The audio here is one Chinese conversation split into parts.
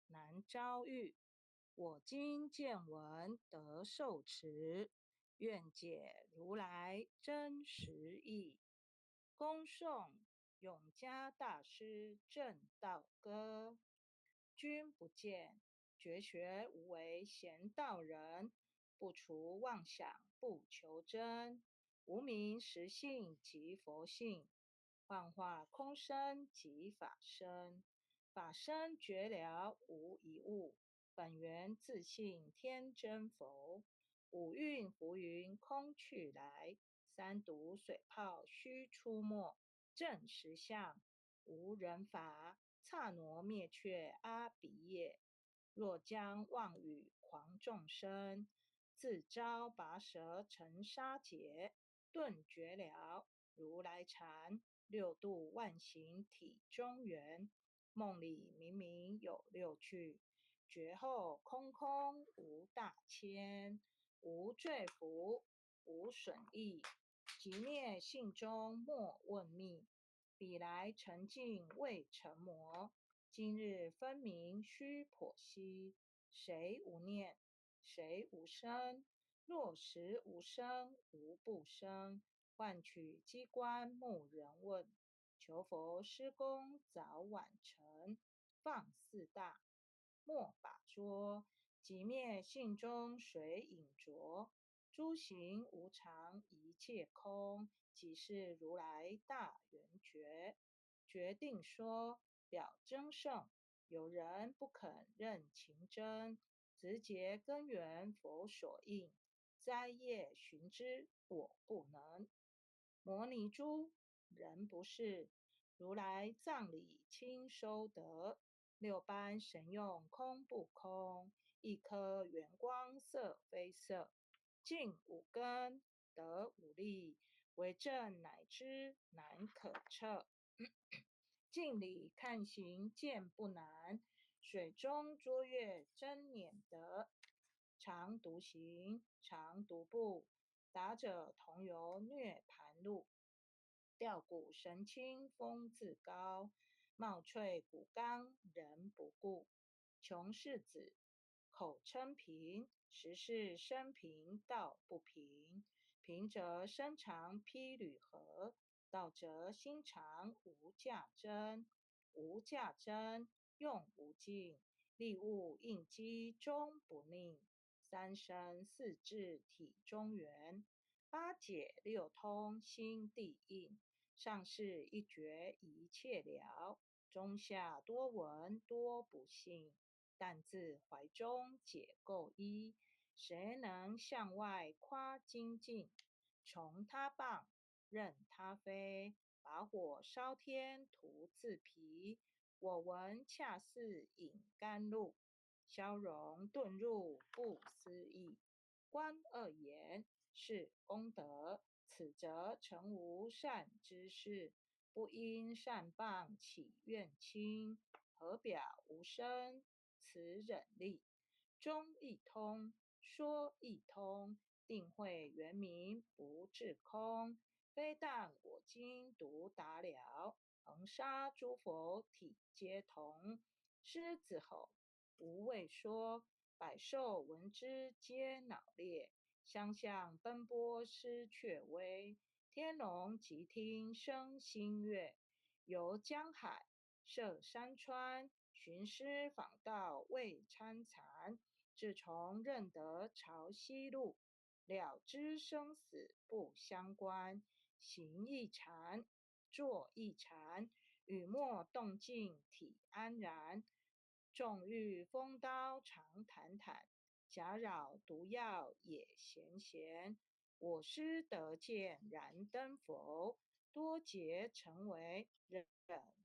难遭遇。我今见闻得受持，愿解如来真实义。恭诵永嘉大师正道歌。君不见，绝学无为贤道人，不除妄想不求真。无名实性即佛性，幻化空生即法身。法身觉了无一物，本源自性天真佛。五蕴浮云空去来，三毒水泡须出没。正实相无人法，刹那灭却阿鼻业。若将妄语诳众生，自招拔舌成沙劫。顿觉了如来禅，六度万行体中圆。梦里明明有六句，觉后空空无大千。无罪福，无损益，即灭性中莫问觅。彼来沉静未成魔，今日分明须剖析。谁无念？谁无生？若实无生，无不生。换取机关木人问，求佛施功早晚成。放四大，莫把捉，即灭性中水影浊。诸行无常，一切空，即是如来大圆觉。决定说表真圣，有人不肯认情真，直截根源佛所应，摘叶寻之我不能。摩尼珠，人不是，如来藏里亲收得。六般神用空不空，一颗圆光色非色。尽五根得五力，为证乃知难可测。镜里看行见不难，水中捉月真碾得。常独行，常独步，达者同游涅盘路。吊骨神清风自高，貌翠骨刚人不顾。穷世子，口称平，实是生平道不平。平则身长披履合，道则心长无价真。无价真，用无尽，利物应机终不宁。三生四智体中圆，八解六通心地应。上士一觉一切了，中下多闻多不信。但自怀中解垢一，谁能向外夸精进？从他棒，任他飞，把火烧天徒自疲。我闻恰似饮甘露，消融遁入不思议。观二言，是功德，此则成无善之事。不因善谤起怨亲，何表无生？此忍力，中一通，说一通，定慧圆明不至空。非但我今独达了，恒沙诸佛体皆同。狮子吼，无畏说，百兽闻之皆脑裂。相向奔波失却微，天龙即听生心悦。游江海，涉山川，寻师访道未参禅。自从认得潮汐路，了知生死不相关。行一禅，坐一禅，雨墨动静体安然。纵欲风刀常坦坦，假扰毒药也闲闲。我师得见燃灯佛，多劫成为忍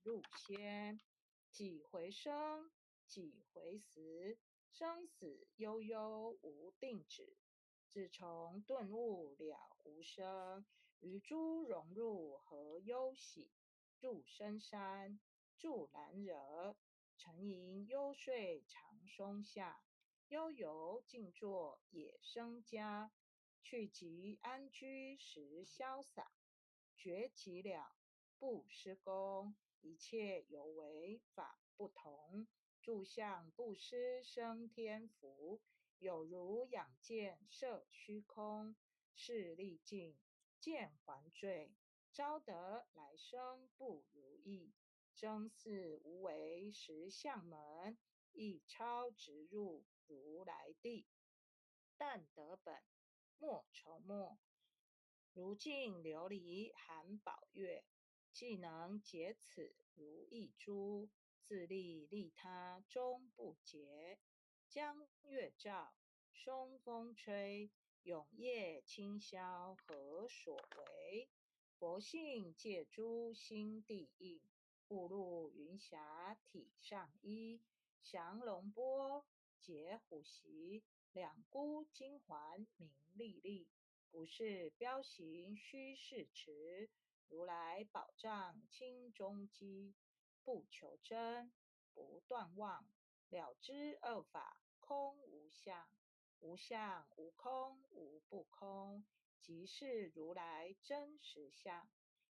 入仙。几回生，几回死，生死悠悠无定止。自从顿悟了无生，于诸融入何忧喜？入深山，住兰惹，沉吟幽睡长松下。悠游静坐野生家，去即安居时潇洒。觉极了，不施功，一切有为法不同。住相布施生天福，有如养剑射虚空，势力尽，剑还坠，招得来生不如意。争似无为实相门，一超直入如来地。但得本，莫愁没。如镜琉璃含宝月，既能解此如意珠，自利利他终不竭。江月照，松风吹，永夜清宵何所为？佛性借诸心地应，步入云霞体上衣。降龙波，解虎袭，两孤金环明历历。不是彪形虚是迟，如来宝藏清中基。不求真，不断妄，了知二法空无相，无相无空无不空，即是如来真实相。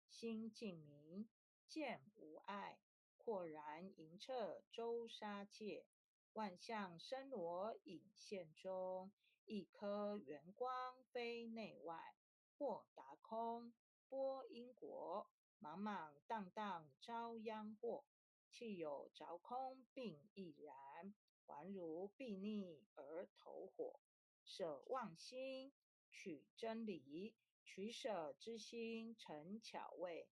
心净明，见无碍，豁然盈彻周沙界。万象生罗隐现中，一颗圆光非内外。或达空，波因果，茫茫荡荡遭殃祸。气有着空并亦然，还如睥睨而投火。舍妄心，取真理，取舍之心成巧味。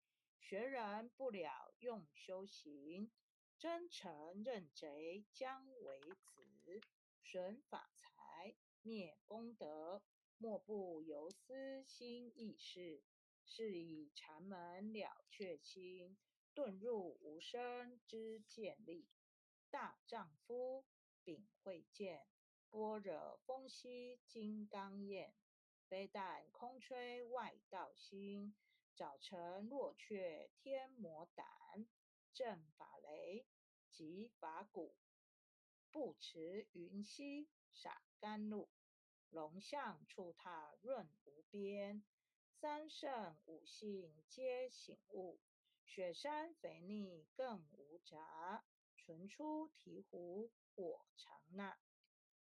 学人不了用修行，真诚认贼将为子。损法财，灭功德，莫不由私心意事。是以禅门了却心，遁入无生之见力。大丈夫秉慧见，般若风息金刚焰。非但空吹外道心，早晨落却天魔胆。正法雷，即法鼓，不持云溪洒甘露。龙象触踏润无边，三圣五性皆醒悟。雪山肥腻更无杂，纯出醍醐我常纳。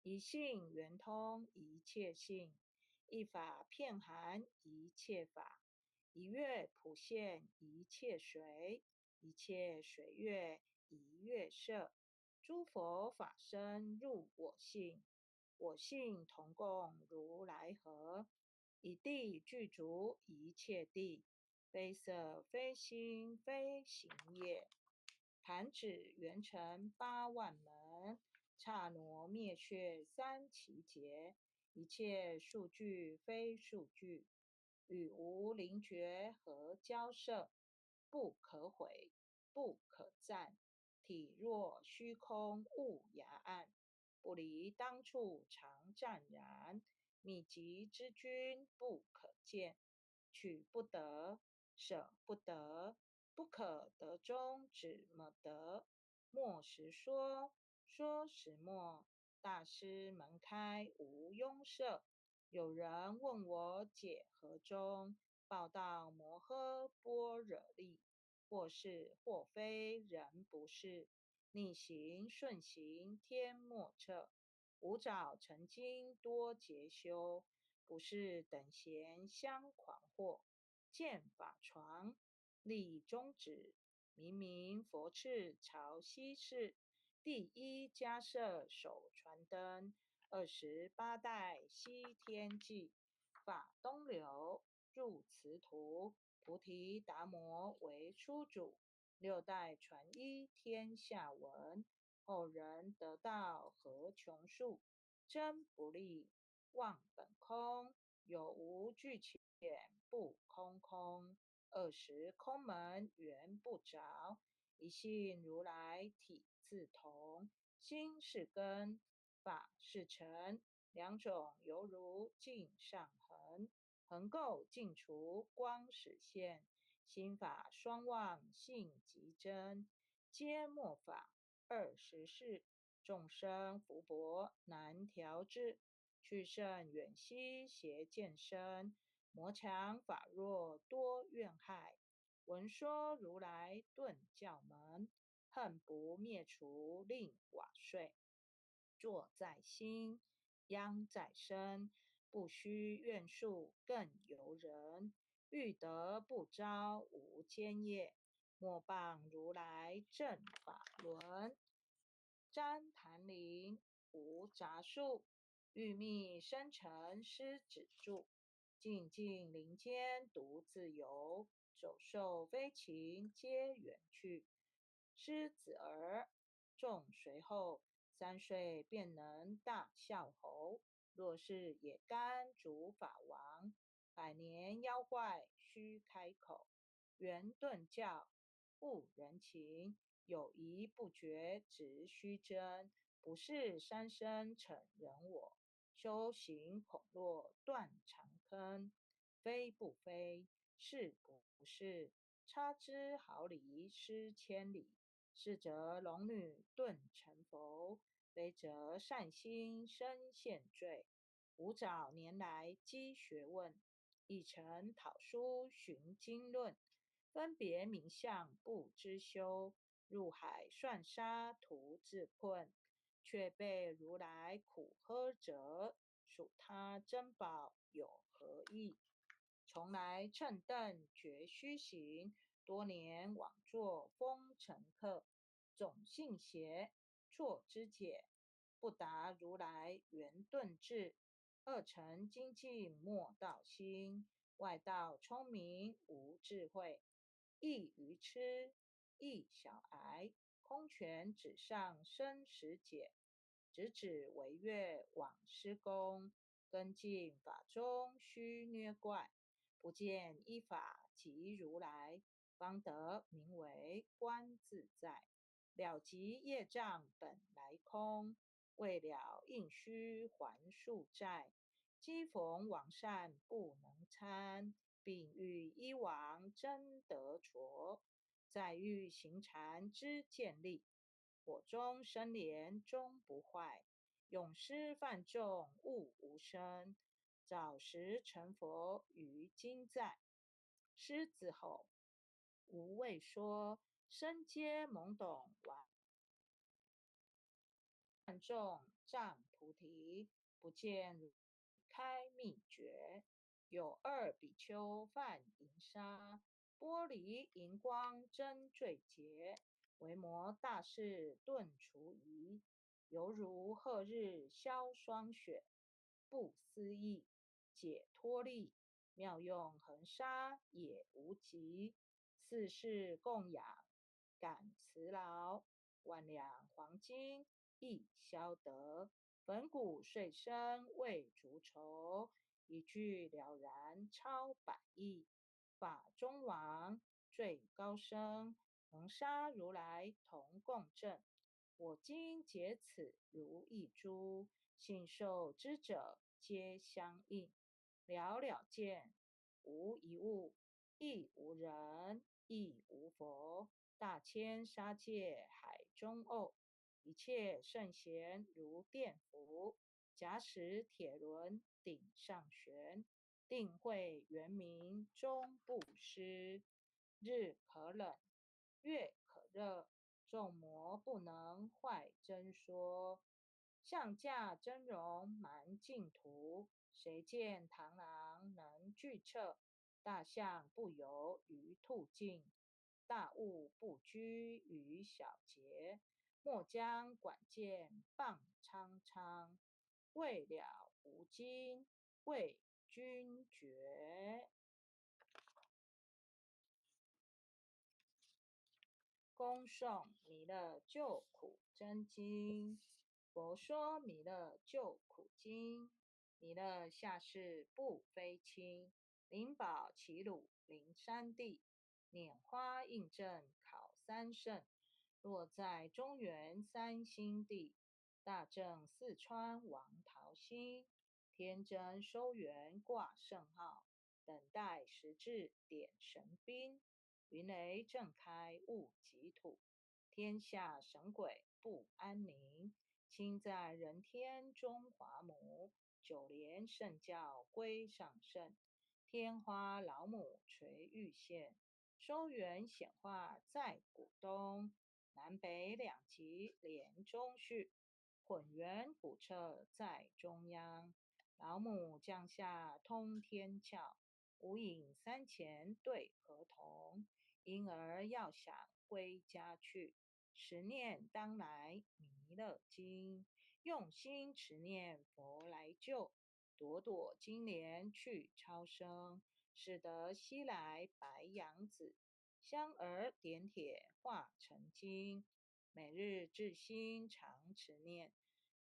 一性圆通一切性，一法遍含一切法。一月普现一切水，一切水月一月色。诸佛法身入我性，我性同共如来河。以地具足一切地，非色非心非行也。弹指圆成八万门，刹那灭却三奇劫。一切数据非数据，与无灵觉合交涉。不可毁，不可赞。体若虚空物崖岸，不离当处常湛然。秘籍之君不可见，取不得，舍不得。不可得中只么得，莫实说，说实莫。大师门开无庸涉。有人问我解何中，报道摩诃般若力。或是或非人不是，逆行顺行天莫测。无早成经多劫修，不是等闲相狂惑。见法床，立中指，明明佛翅朝西市。第一迦摄手传灯，28代西天记。法东流，入此土。菩提达摩为初主，六代传一天下闻。后人得道何穷数，真不立，忘本空。有无俱浅，不空空。20空门缘不着，一性如来体自同。心是根，法是尘，两种犹如镜上痕。横垢尽除光始现，心法双旺性极真。皆末法24，众生福薄难调之。去甚远兮邪见深，魔强法弱多怨害。闻说如来顿教门，恨不灭除令瓦碎。坐在心，殃在身，不须怨树更尤人。欲得不招无间业，莫谤如来正法轮。旃檀林无杂树，欲觅生尘施止住。静静林间独自游，走兽飞禽皆远去。狮子儿众随后，3岁便能大笑猴。若是也甘主法王，100年妖怪须开口。圆顿教误人情，有疑不决直须真。不是三生逞人我，修行恐落断肠坑。非不非，是不是，差之毫厘失千里。是则龙女顿成佛，非则善心生现罪。吾早年来积学问，一诚讨书寻经论。分别名相不知修，入海算沙徒自困。却被如来苦呵责，数他珍宝有何益？从来乘凳觉虚行，多年枉作风尘客。总信邪，错知解，不达如来圆顿智。二乘精进莫道心，外道聪明无智慧。亦愚痴，亦小癌，空拳纸上生死解。直指违越枉施功，跟进法中须虐怪。不见依法即如来，方得名为观自在。了即业障本来空，未了应须还数债。积逢往善不能参，并欲依王真得着。再欲行禅知见力，火中生莲终不坏。永失犯众悟无生，早时成佛于今在。狮子吼，无畏说，身皆懵懂万众障菩提，不见如开秘诀。有2比丘犯银沙，玻璃银光真最洁。维摩大士顿除疑，犹如赫日消霜雪。不思议，解脱力，妙用恒沙也无极。四世供养感慈劳，万两黄金亦消得。粉骨碎身为足筹，一句了然超百亿。法中王最高僧，恒沙如来同共振。我今解此如一珠，信受之者皆相应。了了见，无一物，亦无人，亦无佛。大千沙界海中偶，一切圣贤如电浮。假使铁轮顶上悬，定慧圆明终不失。日可冷，月可热，众魔不能坏真说。象驾真容蛮净土，谁见螳螂能拒彻？大象不游于兔径，大物不居于小节。莫将管见谤苍苍，未了无尽为君绝。恭诵弥勒救苦真经。佛说弥勒救苦经，弥勒下世不非轻。灵宝齐鲁灵山地，拈花印证考三圣。落在中原三星地，大正四川王桃心。天真收元挂圣号，等待时至点神兵。云雷震开物极土，天下神鬼不安宁。亲在人天中华母，九莲圣教归上圣。天花老母垂玉线，收元显化在古东。南北两极连中序，混元古彻在中央。老母降下通天窍，无影三前对合同。因而要想归家去，持念当来弥勒经。用心持念佛来救，朵朵金莲去超生。使得西来白羊子，香儿点铁化成金。每日至心常持念，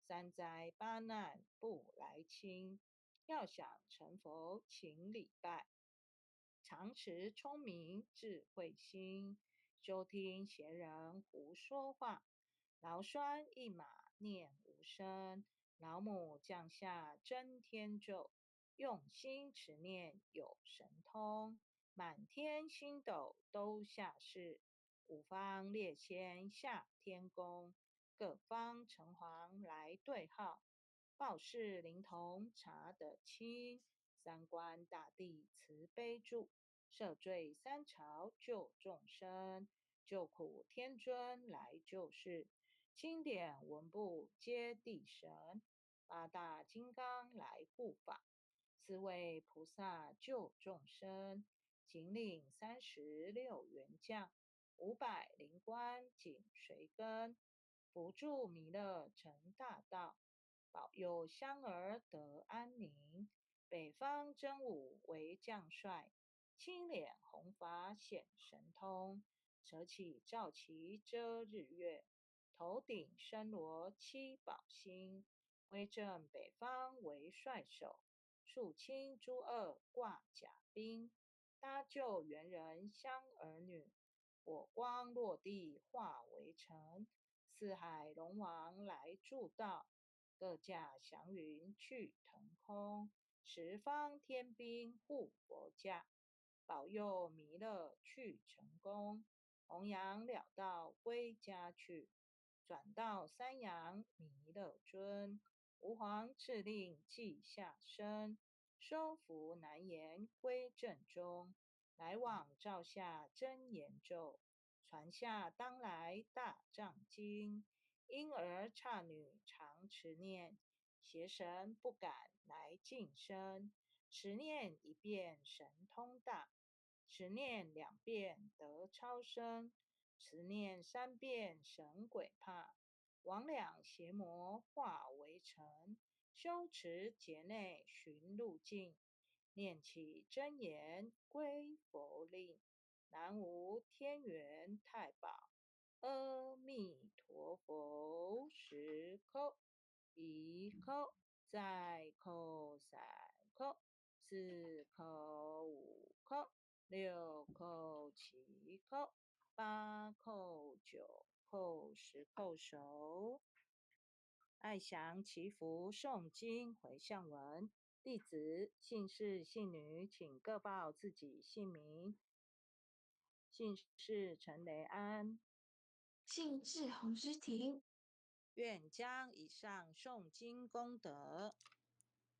三灾八难不来侵。要想成佛请礼拜，常持聪明智慧心。休听闲人胡说话，劳酸一马念无声。老母降下真天咒，用心持念有神通。满天星斗都下世，五方列仙下天宫。各方城隍来对号，报事灵童查得清。三官大帝慈悲助，赦罪三朝救众生。救苦天尊来救世，钦点文部接地神。八大金刚来护法，四位菩萨救众生。仅领36员将，500灵官紧随跟。扶助弥勒成大道，保佑香儿得安宁。北方真武为将帅，青脸红发显神通。扯起罩旗遮日月，头顶身罗七宝星。威震北方为帅首，肃清诸恶挂甲兵。搭救猿人香儿女，火光落地化为尘。四海龙王来助道，各驾祥云去腾空。十方天兵护佛驾，保佑弥勒去成功。弘扬了道归家去，转到三阳弥勒尊。吾皇敕令记下生，收服难言归正中。来往照下真言咒，传下当来大藏经。婴儿刹女常持念，邪神不敢来近身。持念一遍神通大，持念2遍得超生。持念3遍神鬼怕，魍魉邪魔化为尘。修持劫内寻路径，念起真言归佛令。南无天元太保，阿弥陀佛。10叩，1叩，再叩3叩，4叩5叩，6叩7叩，8叩9叩，10叩首。爱祥祈福诵经回向文。弟子姓氏姓女，请各报自己姓名。姓氏陈雷安，姓氏洪诗婷，愿将以上诵经功德，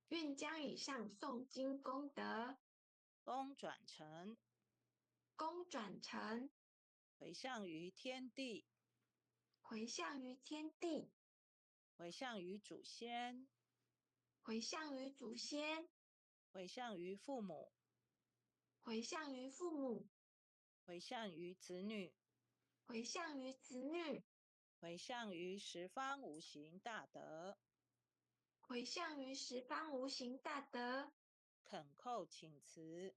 愿将以上诵经功德，功转成，功转成，回向于天地，回向于天地，回向于祖先，回向于祖先，回向于父母，回向于父母，回向于子女，回向于子女，回向于十方无形大德。回向于十方无形大德。恳叩请辞，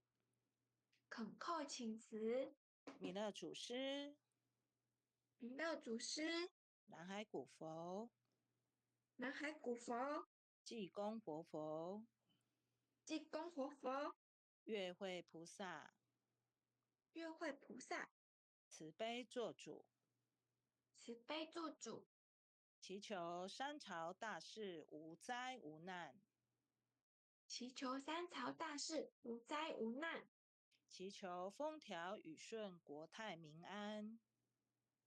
恳叩请辞，弥勒祖师，弥勒祖师，南海古佛，南海古佛，济公活佛，济公活佛，月慧菩萨，月慧菩萨，慈悲做主，慈悲做主，祈求三朝大事无灾无难，祈求三朝大事无灾无难，祈求风调雨顺，国泰民安，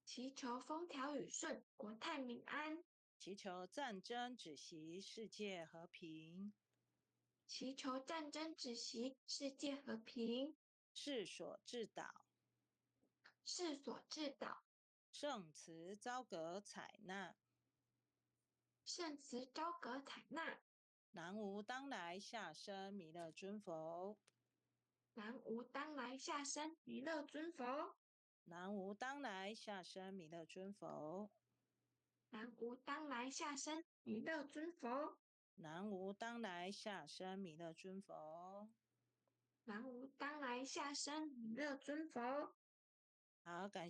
祈求风调雨顺，国泰民安，祈求战争止息，世界和平，祈求战争止息，世界和平，世所致导，世所致导，圣慈昭阁采纳。圣慈昭阁采纳。南无当来下生弥勒尊佛。南无当来下生弥勒尊佛。南无当来下生弥勒尊佛。南无当来下生弥勒尊佛。南无当来下生弥勒尊佛。南无当来下生弥勒尊佛。好，感谢。